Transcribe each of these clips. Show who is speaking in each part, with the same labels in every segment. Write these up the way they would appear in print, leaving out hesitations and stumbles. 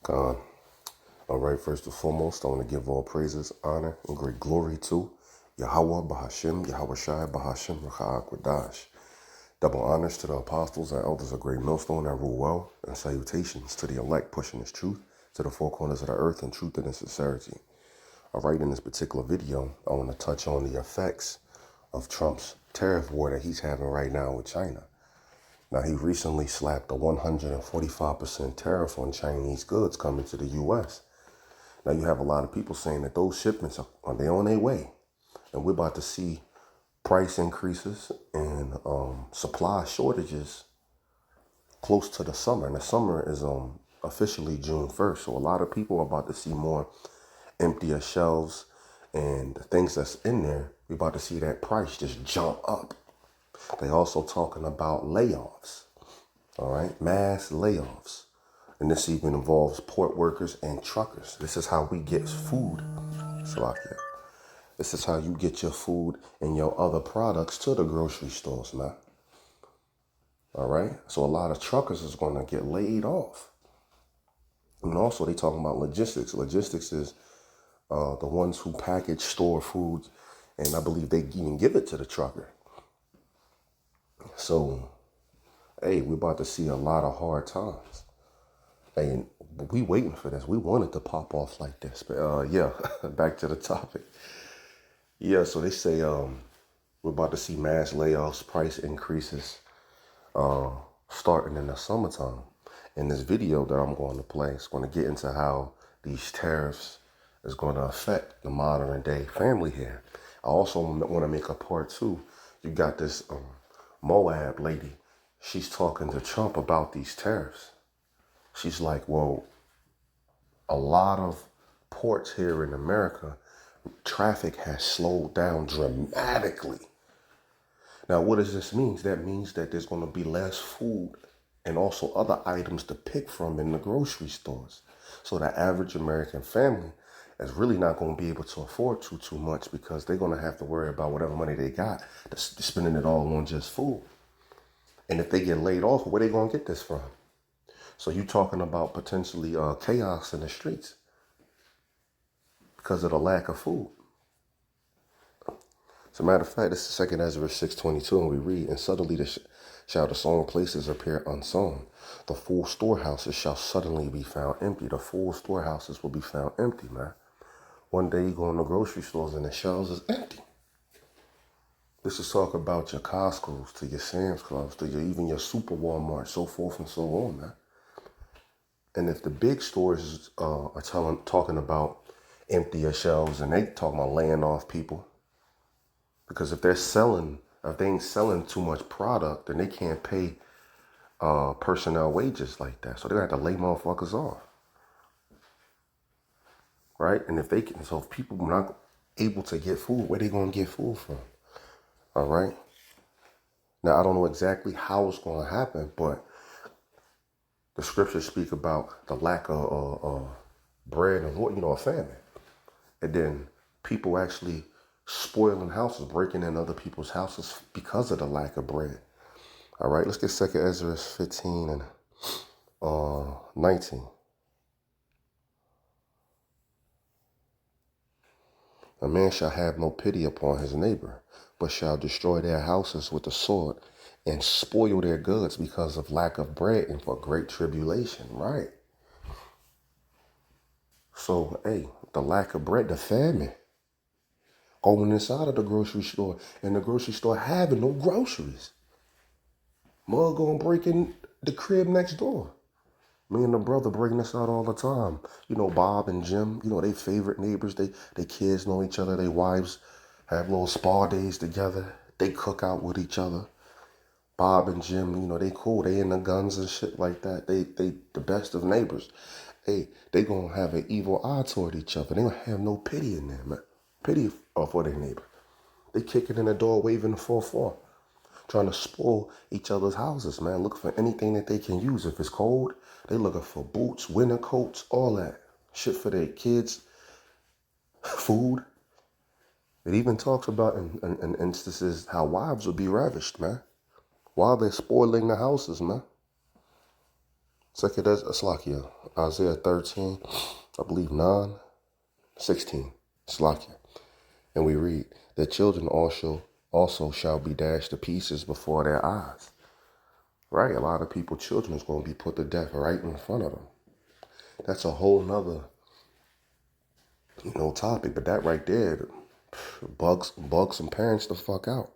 Speaker 1: God. All right, first and foremost, I want to give all praises, honor, and great glory to Yahweh Bahashim, Yahweh Shai Bahashim, Rakha Akwadash. Double honors to the apostles and elders of Great Millstone that rule well, and salutations to the elect pushing this truth to the four corners of the earth in truth and in sincerity. All right, in this particular video, I want to touch on the effects of Trump's tariff war that he's having right now with China. Now, he recently slapped a 145% tariff on Chinese goods coming to the U.S. Now, you have a lot of people saying that those shipments are on their way, and we're about to see price increases and supply shortages close to the summer. And the summer is officially June 1st, so a lot of people are about to see more emptier shelves, and the things that's in there, we're about to see that price just jump up. They also talking about layoffs, all right, mass layoffs. And this even involves port workers and truckers. This is how we get food, Salakia. This is how you get your food and your other products to the grocery stores, man. All right? So a lot of truckers is going to get laid off. And also they talking about logistics. Logistics is the ones who package, store foods, and I believe they even give it to the trucker. So, hey, we're about to see a lot of hard times. And we waiting for this. We wanted to pop off like this. But yeah, back to the topic. Yeah, so they say we're about to see mass layoffs, price increases starting in the summertime. In this video that I'm going to play, it's going to get into how these tariffs is going to affect the modern day family here. I also want to make a part two. You got this Moab lady. She's talking to Trump about these tariffs. She's like, well, a lot of ports here in America, traffic has slowed down dramatically. Now, what does this mean? That means that there's going to be less food and also other items to pick from in the grocery stores. So the average American family is really not going to be able to afford too much, because they're going to have to worry about whatever money they got, spending it all on just food. And if they get laid off, where they going to get this from? So you're talking about potentially chaos in the streets because of the lack of food. As a matter of fact, this is 2 Ezra 6:22, and we read, and suddenly shall the sown places appear unsown. The full storehouses shall suddenly be found empty. The full storehouses will be found empty, man. One day you go in the grocery stores and the shelves is empty. This is talk about your Costco's, to your Sam's Clubs, to even your Super Walmart, so forth and so on, man. And if the big stores are talking about emptier shelves, and they talking about laying off people, because if they ain't selling too much product, then they can't pay personnel wages like that. So they're gonna have to lay motherfuckers off, right? And if people are not able to get food, where they gonna get food from? All right. Now I don't know exactly how it's gonna happen, but the scriptures speak about the lack of bread and a famine, and then people actually spoiling houses, breaking in other people's houses because of the lack of bread. All right, let's get 2 Ezra 15 and 19. A man shall have no pity upon his neighbor, but shall destroy their houses with the sword and spoil their goods because of lack of bread and for great tribulation. Right. So, hey, the lack of bread, the famine, going inside of the grocery store, and the grocery store having no groceries. Mug gonna break in the crib next door. Me and the brother bring this out all the time. Bob and Jim, they favorite neighbors. They kids know each other. They wives have little spa days together. They cook out with each other. Bob and Jim, they cool. They in the guns and shit like that. They the best of neighbors. Hey, they gonna have an evil eye toward each other. They gonna have no pity in them, man. Pity for their neighbor. They kicking in the door, waving the 4-4. Trying to spoil each other's houses, man. Looking for anything that they can use. If it's cold, they looking for boots, winter coats, all that. Shit for their kids, food. It even talks about in instances how wives will be ravished, man, while they're spoiling the houses, man. Second Slakia, Isaiah 13, I believe 9, 16, Slakia. And we read, their children also shall be dashed to pieces before their eyes. Right? A lot of people, children is going to be put to death right in front of them. That's a whole nother, topic. But that right there bugs some parents the fuck out.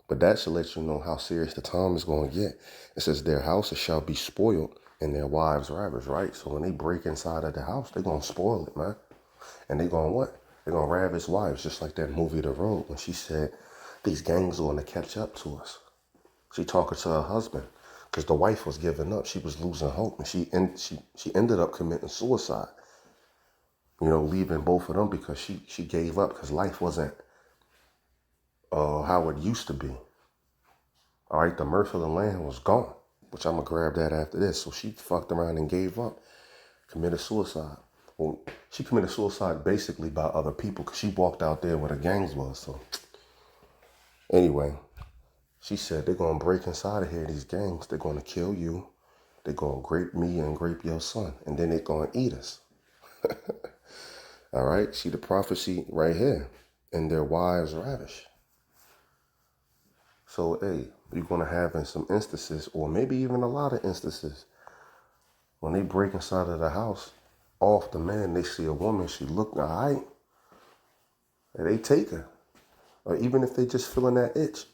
Speaker 1: But that should let you know how serious the time is going to get. It says their houses shall be spoiled and their wives ravished, right? So when they break inside of the house, they're going to spoil it, man. And they're going to what? They're going to ravish wives, just like that movie The Road when she said, these gangs are going to catch up to us. She talking to her husband because the wife was giving up. She was losing hope. And she ended up committing suicide, leaving both of them because she gave up because life wasn't how it used to be. All right, the mirth of the land was gone, which I'm going to grab that after this. So she fucked around and gave up, committed suicide. Well, she committed suicide basically by other people because she walked out there where the gangs was. So anyway, she said they're going to break inside of here, these gangs. They're going to kill you. They're going to grape me and grape your son. And then they're going to eat us. All right, see the prophecy right here. And their wives ravish. So, hey, you're going to have in some instances, or maybe even a lot of instances, when they break inside of the house, off the man, they see a woman, she look all right, and they take her. Or even if they just feeling that itch,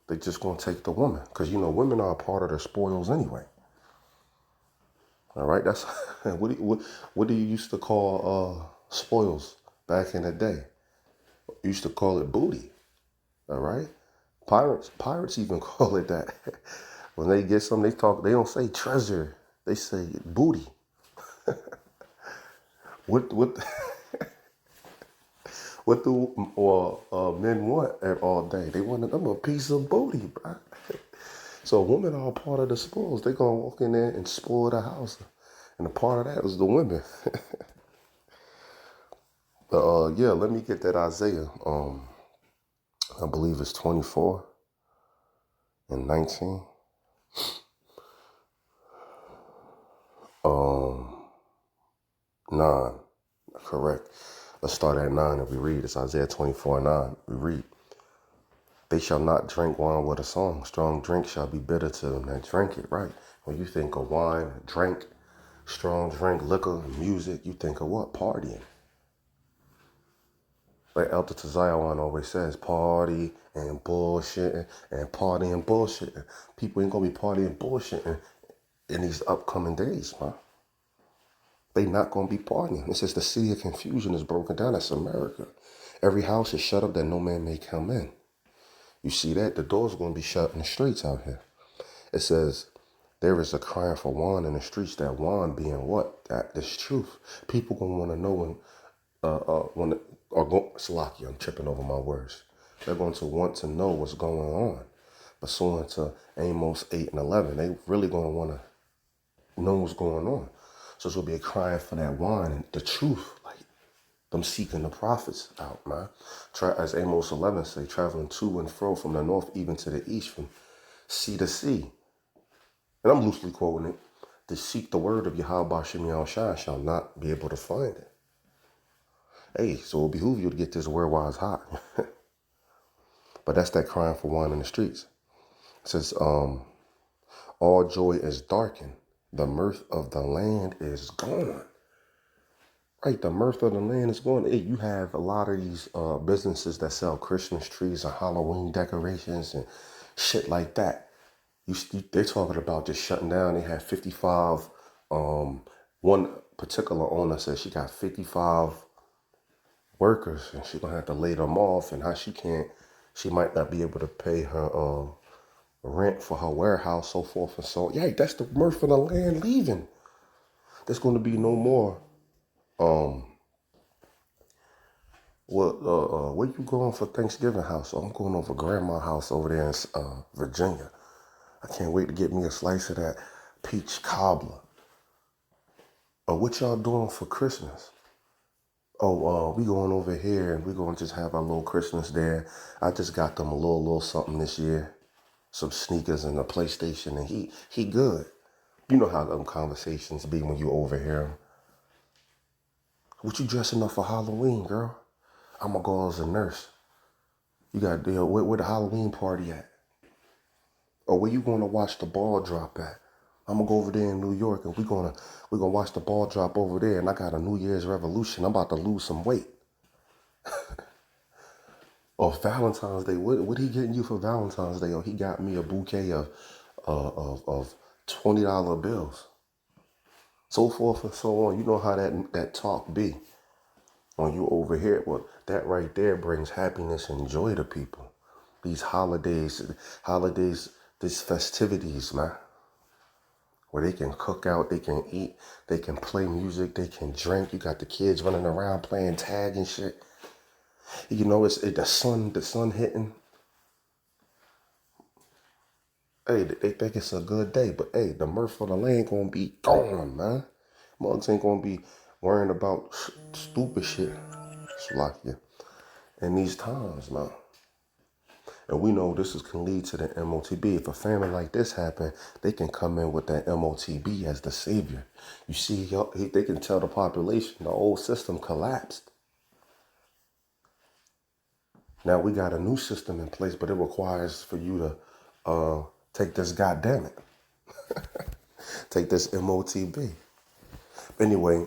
Speaker 1: they just going to take the woman. Because, women are a part of the spoils anyway. All right, that's what do you used to call spoils back in the day? You used to call it booty. All right, pirates even call it that. When they get something, they don't say treasure, they say booty. What what do men want all day? They want them a piece of booty, bro. So women are a part of the spoils. They gonna walk in there and spoil the house, and a part of that is the women. Yeah, let me get that Isaiah. I believe it's 24 and 19. 9, correct. Let's start at 9 and we read. It's Isaiah 24 and 9. We read, they shall not drink wine with a song. Strong drink shall be bitter to them that drink it, right? When you think of wine, drink, strong drink, liquor, music, you think of what? Partying. Like Elder Tazion always says, party and bullshitting and party and bullshitting. People ain't gonna be partying bullshitting in these upcoming days, man. They not gonna be partying. It says the city of confusion is broken down. That's America. Every house is shut up that no man may come in. You see that? The doors are gonna be shut in the streets out here. It says there is a crying for wine in the streets. That wine being what? That is truth. People gonna want to know Salaki, I'm tripping over my words. They're going to want to know what's going on. Pursuant to Amos 8 and 11, they really going to want to know what's going on. So it's going to be a crying for that wine and the truth, like them seeking the prophets out, man. As Amos 11 say, traveling to and fro from the north even to the east, from sea to sea. And I'm loosely quoting it. To seek the word of Yahweh Bashim Yahushua shall not be able to find it. Hey, so it'll behoove you to get this word while it's hot. But that's that crying for wine in the streets. It says, all joy is darkened. The mirth of the land is gone. Right, the mirth of the land is gone. Hey, you have a lot of these businesses that sell Christmas trees and Halloween decorations and shit like that. They're talking about just shutting down. They had 55. One particular owner said she got 55 workers and she's gonna have to lay them off, and how she might not be able to pay her rent for her warehouse, so forth and so on. Yeah, that's the mirth of the land leaving. There's going to be no more where you going for Thanksgiving house? I'm going over grandma's house over there in Virginia. I can't wait to get me a slice of that peach cobbler. What y'all doing for Christmas? We going over here and we going to just have our little Christmas there. I just got them a little something this year. Some sneakers and a PlayStation, and he good. You know how them conversations be when you overhear them. What you dressing up for Halloween, girl? I'm gonna go as a nurse. You got to deal where the Halloween party at? Or where you gonna watch the ball drop at? I'm gonna go over there in New York and we're gonna watch the ball drop over there, and I got a New Year's revolution. I'm about to lose some weight. Or Valentine's Day. What he getting you for Valentine's Day? Or he got me a bouquet of $20 bills. So forth and so on. You know how that talk be. When you overhear, well, that right there brings happiness and joy to people. These holidays, these festivities, man. Where they can cook out, they can eat, they can play music, they can drink. You got the kids running around playing tag and shit. You know, it's the sun hitting. Hey, they think it's a good day, but hey, the mirth of the land gonna be gone, man. Mugs ain't gonna be worrying about stupid shit. It's like yeah. In these times, man. And we know this can lead to the MOTB. If a family like this happen, they can come in with that MOTB as the savior. You see, they can tell the population the old system collapsed. Now we got a new system in place, but it requires for you to take this, goddamn it, take this MOTB. Anyway,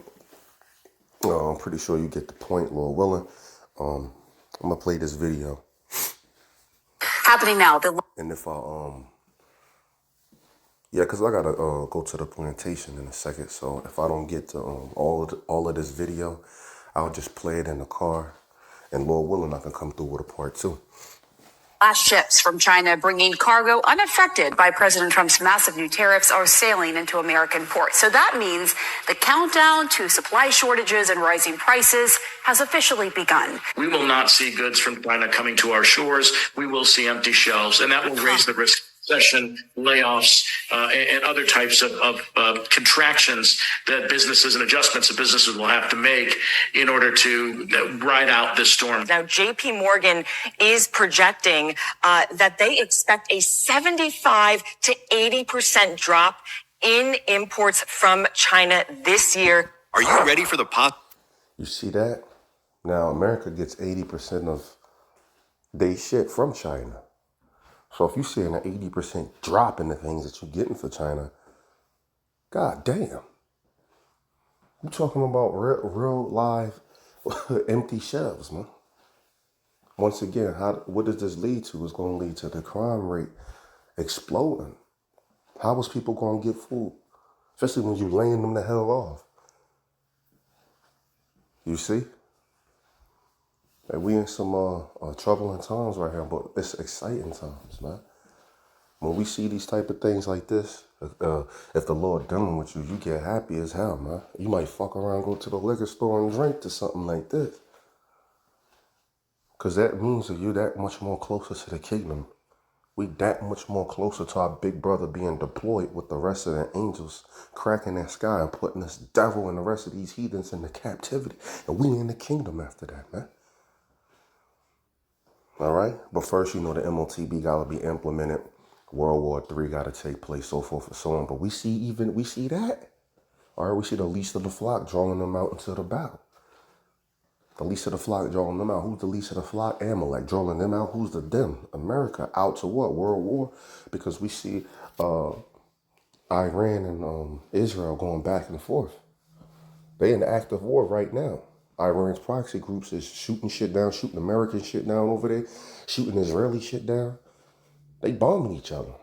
Speaker 1: I'm pretty sure you get the point, Lord willing. I'm gonna play this video.
Speaker 2: Happening now.
Speaker 1: And if yeah, because I gotta go to the plantation in a second. So if I don't get to all of this video, I'll just play it in the car. And Lord willing, I can come through with a part 2.
Speaker 2: Last ships from China bringing cargo unaffected by President Trump's massive new tariffs are sailing into American ports. So that means the countdown to supply shortages and rising prices has officially begun.
Speaker 3: We will not see goods from China coming to our shores. We will see empty shelves, and that will raise the risk of recession, layoffs, and other types of contractions that businesses and adjustments that businesses will have to make in order to ride out this storm.
Speaker 2: Now, JP Morgan is projecting that they expect a 75 to 80% drop in imports from China this year.
Speaker 4: Are you ready for the pop?
Speaker 1: You see that? Now America gets 80% of they shit from China. So if you're seeing an 80% drop in the things that you're getting for China, god damn. You're talking about real live empty shelves, man. Once again, what does this lead to? It's going to lead to the crime rate exploding. How is people going to get food? Especially when you laying them the hell off. You see? And we in some troubling times right here, but it's exciting times, man. When we see these type of things like this, if the Lord dealing with you, you get happy as hell, man. You might fuck around, go to the liquor store and drink to something like this. Because that means that you're that much more closer to the kingdom. We that much more closer to our big brother being deployed with the rest of the angels, cracking that sky and putting this devil and the rest of these heathens into captivity. And we in the kingdom after that, man. All right? But first, you know, the MOTB got to be implemented. World War III got to take place, so forth and so on. But we see that. All right, we see the least of the flock drawing them out into the battle. The least of the flock drawing them out. Who's the least of the flock? Amalek. Drawing them out. Who's the them? America. Out to what? World War? Because we see Iran and Israel going back and forth. They in active war right now. Iran's proxy groups is shooting shit down, shooting American shit down over there, shooting Israeli shit down. They bombing each other.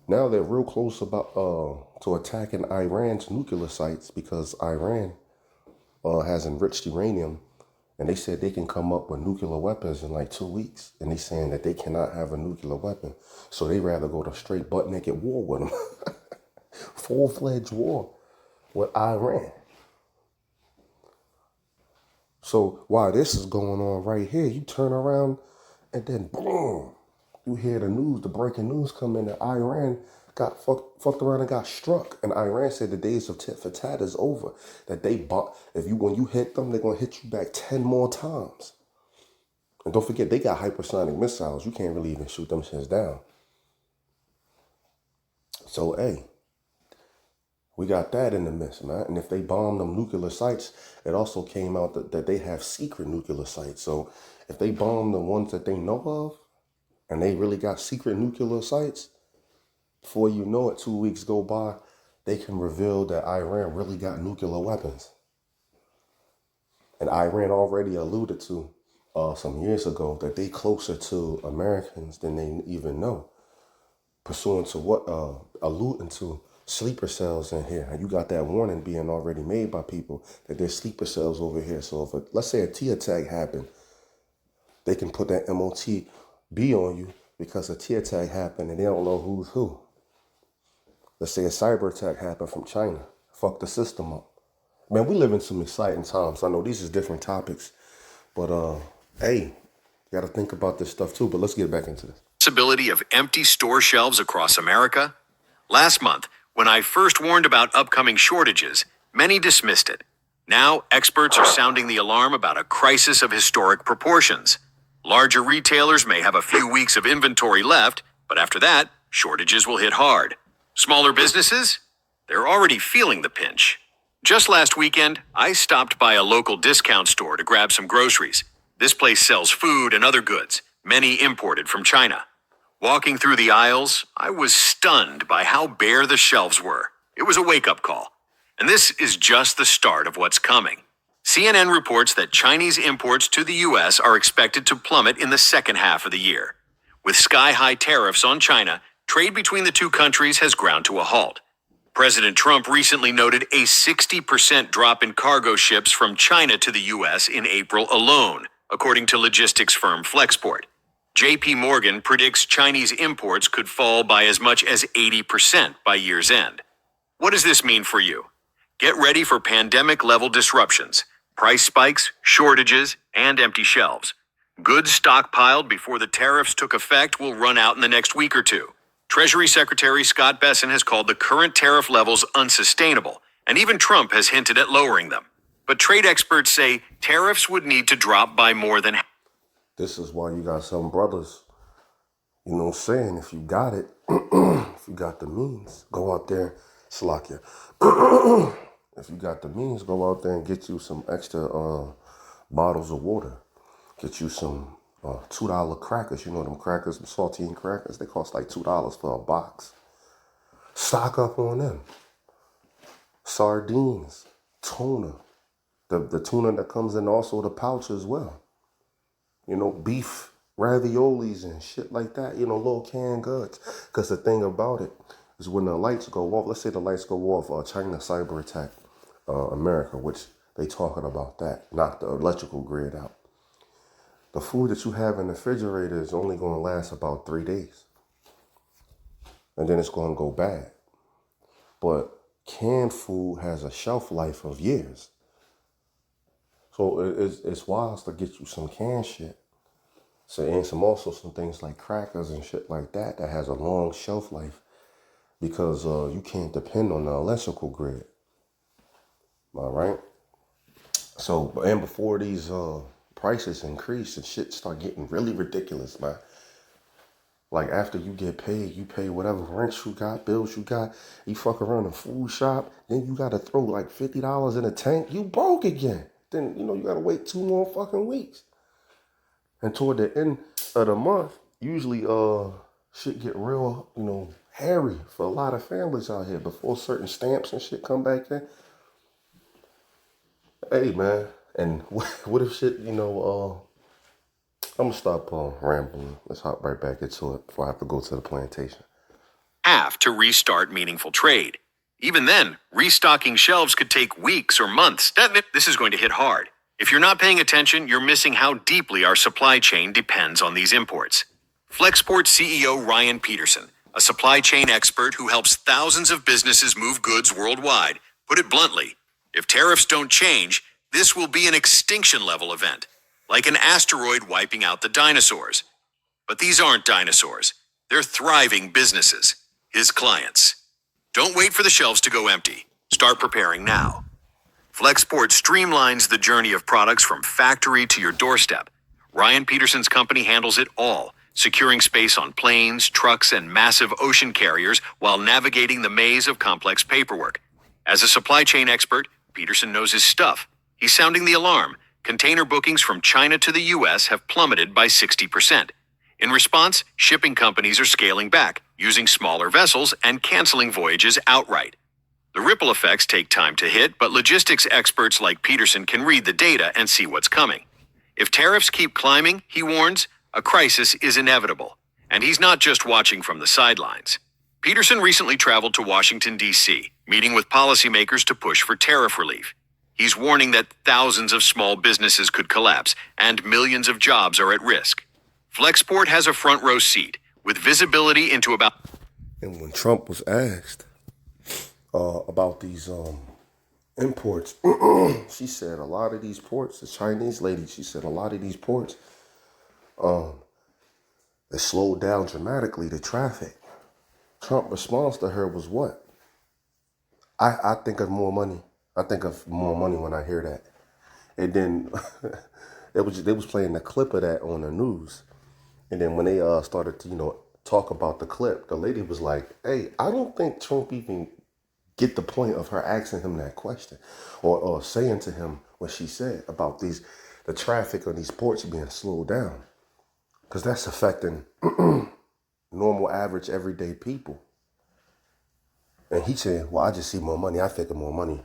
Speaker 1: Now they're real close about to attacking Iran's nuclear sites because Iran has enriched uranium, and they said they can come up with nuclear weapons in like 2 weeks. And they saying that they cannot have a nuclear weapon, so they rather go to straight butt naked war with them, full-fledged war with Iran. So while this is going on right here, you turn around and then boom, you hear the news, the breaking news come in that Iran got fucked around and got struck. And Iran said the days of tit for tat is over. That when you hit them, they're gonna hit you back 10 more times. And don't forget, they got hypersonic missiles. You can't really even shoot them shits down. So hey, We got that in the midst, man. And if they bomb them nuclear sites, it also came out that they have secret nuclear sites. So if they bomb the ones that they know of, and they really got secret nuclear sites, before you know it, 2 weeks go by, they can reveal that Iran really got nuclear weapons. And Iran already alluded to some years ago that they closer to Americans than they even know. Pursuant to what, alluding to sleeper cells in here. And you got that warning being already made by people that there's sleeper cells over here. So if let's say a T attack happened, they can put that MOTB on you because a T attack happened and they don't know who's who. Let's say a cyber attack happened from China. Fuck the system up. Man, we live in some exciting times. I know these are different topics, but hey, you got to think about this stuff too. But let's get back into this.
Speaker 4: Possibility of empty store shelves across America? Last month, when I first warned about upcoming shortages, many dismissed it. Now, experts are sounding the alarm about a crisis of historic proportions. Larger retailers may have a few weeks of inventory left, but after that, shortages will hit hard. Smaller businesses? They're already feeling the pinch. Just last weekend, I stopped by a local discount store to grab some groceries. This place sells food and other goods, many imported from China. Walking through the aisles, I was stunned by how bare the shelves were. It was a wake-up call. And this is just the start of what's coming. CNN reports that Chinese imports to the U.S. are expected to plummet in the second half of the year. With sky-high tariffs on China, trade between the two countries has ground to a halt. President Trump recently noted a 60% drop in cargo ships from China to the U.S. in April alone, according to logistics firm Flexport. J.P. Morgan predicts Chinese imports could fall by as much as 80% by year's end. What does this mean for you? Get ready for pandemic-level disruptions, price spikes, shortages, and empty shelves. Goods stockpiled before the tariffs took effect will run out in the next week or two. Treasury Secretary Scott Bessent has called the current tariff levels unsustainable, and even Trump has hinted at lowering them. But trade experts say tariffs would need to drop by more than.
Speaker 1: This is why you got some brothers, saying if you got it, if you got the means, go out there, slack you. If you got the means, go out there and get you some extra bottles of water. Get you some $2 crackers. You know them crackers, them saltine crackers? They cost like $2 for a box. Stock up on them. Sardines, tuna. The tuna that comes in also the pouch as well. Beef, raviolis and shit like that. Little canned goods. Because the thing about it is when the lights go off, let's say the lights go off, China cyber attack America, which they talking about that, knock the electrical grid out. The food that you have in the refrigerator is only going to last about 3 days. And then it's going to go bad. But canned food has a shelf life of years. So it's wise to get you some canned shit. So, and some things like crackers and shit like that has a long shelf life. Because you can't depend on the electrical grid. All right? So, and before these prices increase and shit start getting really ridiculous, man. Like after you get paid, you pay whatever rent you got, bills you got, you fuck around in food shop, then you gotta throw like $50 in a tank, you broke again. Then, you gotta wait 2 more fucking weeks. And toward the end of the month, usually shit get real, hairy for a lot of families out here before certain stamps and shit come back in. Hey, man. And what if shit, I'm going to stop rambling. Let's hop right back into it before I have to go to the plantation.
Speaker 4: Have to restart meaningful trade. Even then, restocking shelves could take weeks or months. This is going to hit hard. If you're not paying attention, you're missing how deeply our supply chain depends on these imports. Flexport CEO Ryan Peterson, a supply chain expert who helps thousands of businesses move goods worldwide, put it bluntly, if tariffs don't change, this will be an extinction-level event, like an asteroid wiping out the dinosaurs. But these aren't dinosaurs. They're thriving businesses, his clients. Don't wait for the shelves to go empty. Start preparing now. Flexport streamlines the journey of products from factory to your doorstep. Ryan Peterson's company handles it all, securing space on planes, trucks, and massive ocean carriers while navigating the maze of complex paperwork. As a supply chain expert, Peterson knows his stuff. He's sounding the alarm. Container bookings from China to the U.S. have plummeted by 60%. In response, shipping companies are scaling back, using smaller vessels and canceling voyages outright. The ripple effects take time to hit, but logistics experts like Peterson can read the data and see what's coming. If tariffs keep climbing, he warns, a crisis is inevitable. And he's not just watching from the sidelines. Peterson recently traveled to Washington, D.C., meeting with policymakers to push for tariff relief. He's warning that thousands of small businesses could collapse and millions of jobs are at risk. Flexport has a front row seat with visibility into about...
Speaker 1: And when Trump was asked about these imports, she said a lot of these ports, the Chinese lady, she said a lot of these ports, it slowed down dramatically the traffic. Trump response to her was what? I think of more money. I think of more money when I hear that. And then they was playing the clip of that on the news. And then when they started to, talk about the clip, the lady was like, hey, I don't think Trump even get the point of her asking him that question or saying to him what she said about the traffic on these ports being slowed down. Because that's affecting normal, average, everyday people. And he said, well, I just see more money. I think of more money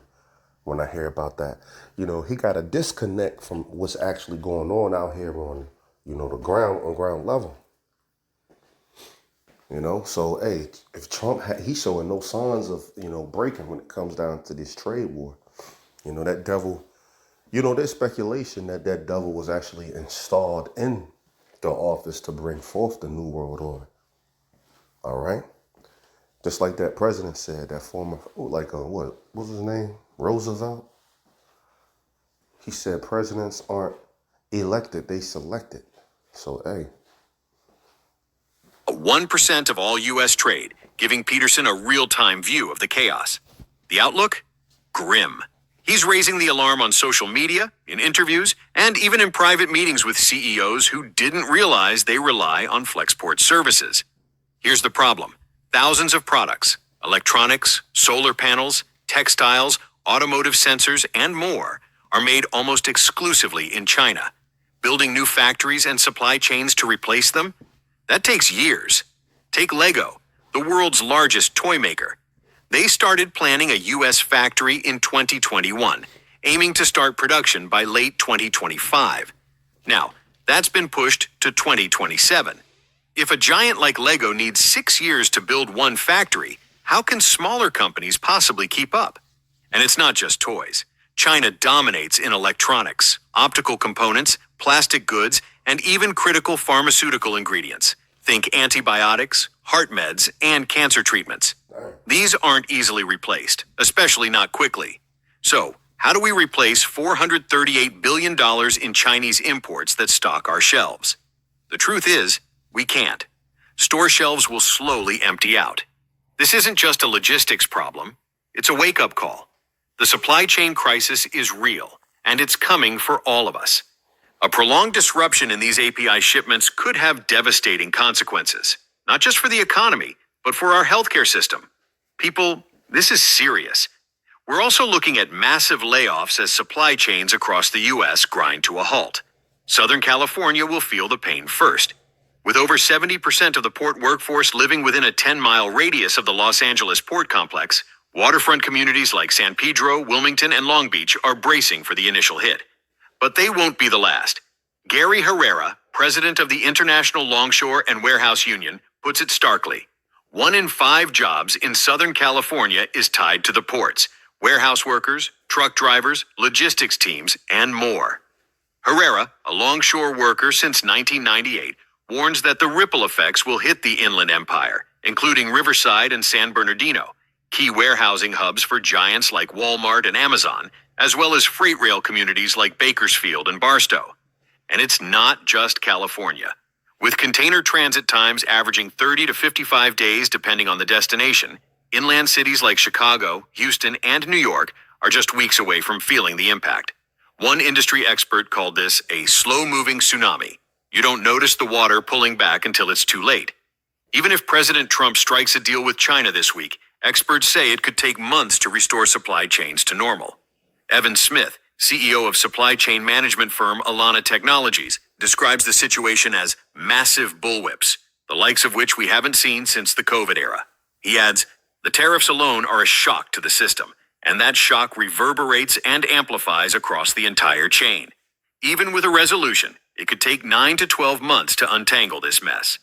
Speaker 1: when I hear about that. He got a disconnect from what's actually going on out here on, the ground level. So, hey, if Trump, he's showing no signs of, breaking when it comes down to this trade war. That devil, there's speculation that devil was actually installed in the office to bring forth the New World Order. All right? Just like that president said, that former, what was his name? Roosevelt? He said presidents aren't elected, they selected. So, hey.
Speaker 4: 1% of all U.S. trade, giving Peterson a real-time view of the chaos. The outlook? Grim. He's raising the alarm on social media, in interviews, and even in private meetings with CEOs who didn't realize they rely on Flexport services. Here's the problem. Thousands of products, electronics, solar panels, textiles, automotive sensors, and more are made almost exclusively in China. Building new factories and supply chains to replace them? That takes years. Take Lego, the world's largest toy maker. They started planning a U.S. factory in 2021, aiming to start production by late 2025. Now, that's been pushed to 2027. If a giant like Lego needs 6 years to build one factory, how can smaller companies possibly keep up? And it's not just toys. China dominates in electronics, optical components, plastic goods, and even critical pharmaceutical ingredients. Think antibiotics, heart meds, and cancer treatments. These aren't easily replaced, especially not quickly. So, how do we replace $438 billion in Chinese imports that stock our shelves? The truth is, we can't. Store shelves will slowly empty out. This isn't just a logistics problem, it's a wake-up call. The supply chain crisis is real, and it's coming for all of us. A prolonged disruption in these API shipments could have devastating consequences, not just for the economy, but for our healthcare system. People, this is serious. We're also looking at massive layoffs as supply chains across the U.S. grind to a halt. Southern California will feel the pain first. With over 70% of the port workforce living within a 10-mile radius of the Los Angeles port complex, waterfront communities like San Pedro, Wilmington, and Long Beach are bracing for the initial hit. But they won't be the last. Gary Herrera, president of the International Longshore and Warehouse Union, puts it starkly. 1 in 5 jobs in Southern California is tied to the ports, warehouse workers, truck drivers, logistics teams, and more. Herrera, a longshore worker since 1998, warns that the ripple effects will hit the Inland Empire, including Riverside and San Bernardino, key warehousing hubs for giants like Walmart and Amazon, as well as freight rail communities like Bakersfield and Barstow. And it's not just California. With container transit times averaging 30 to 55 days depending on the destination, inland cities like Chicago, Houston, and New York are just weeks away from feeling the impact. One industry expert called this a slow-moving tsunami. You don't notice the water pulling back until it's too late. Even if President Trump strikes a deal with China this week, Experts say it could take months to restore supply chains to normal. Evan Smith, CEO of supply chain management firm Alana Technologies, describes the situation as massive bullwhips, the likes of which we haven't seen since the COVID era. He adds, the tariffs alone are a shock to the system, and that shock reverberates and amplifies across the entire chain. Even with a resolution, it could take 9 to 12 months to untangle this mess.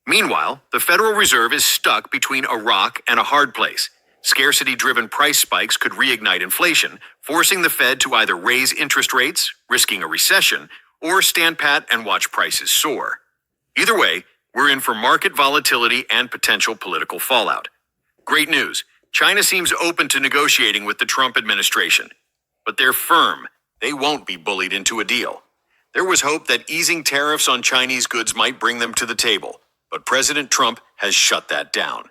Speaker 4: Meanwhile, the Federal Reserve is stuck between a rock and a hard place. Scarcity-driven price spikes could reignite inflation, forcing the Fed to either raise interest rates, risking a recession, or stand pat and watch prices soar. Either way, we're in for market volatility and potential political fallout. Great news. China seems open to negotiating with the Trump administration. But they're firm. They won't be bullied into a deal. There was hope that easing tariffs on Chinese goods might bring them to the table, but President Trump has shut that down.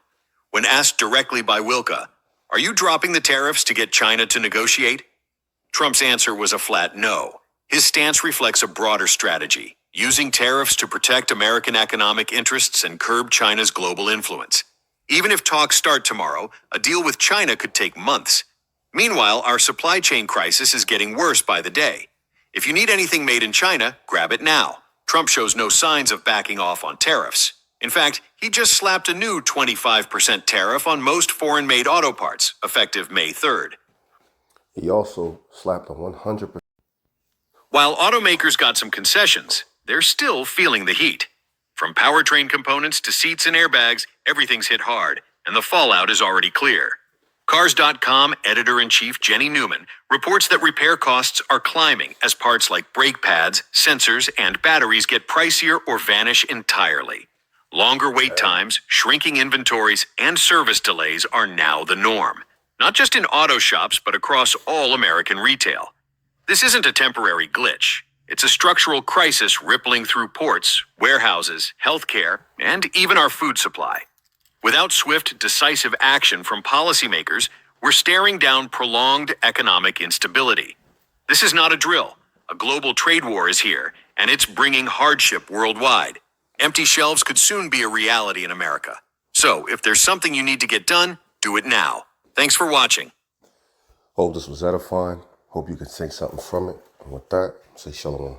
Speaker 4: When asked directly by Wilka, are you dropping the tariffs to get China to negotiate? Trump's answer was a flat no. His stance reflects a broader strategy, using tariffs to protect American economic interests and curb China's global influence. Even if talks start tomorrow, a deal with China could take months. Meanwhile, our supply chain crisis is getting worse by the day. If you need anything made in China, grab it now. Trump shows no signs of backing off on tariffs. In fact, he just slapped a new 25% tariff on most foreign-made auto parts, effective May 3rd.
Speaker 1: He also slapped a 100%.
Speaker 4: While automakers got some concessions, they're still feeling the heat. From powertrain components to seats and airbags, everything's hit hard, and the fallout is already clear. Cars.com editor-in-chief Jenny Newman reports that repair costs are climbing as parts like brake pads, sensors, and batteries get pricier or vanish entirely. Longer wait times, shrinking inventories, and service delays are now the norm. Not just in auto shops, but across all American retail. This isn't a temporary glitch. It's a structural crisis rippling through ports, warehouses, healthcare, and even our food supply. Without swift, decisive action from policymakers, we're staring down prolonged economic instability. This is not a drill. A global trade war is here, and it's bringing hardship worldwide. Empty shelves could soon be a reality in America. So, if there's something you need to get done, do it now. Thanks for watching.
Speaker 1: Hope this was edifying. Hope you could take something from it. And with that, say shalom.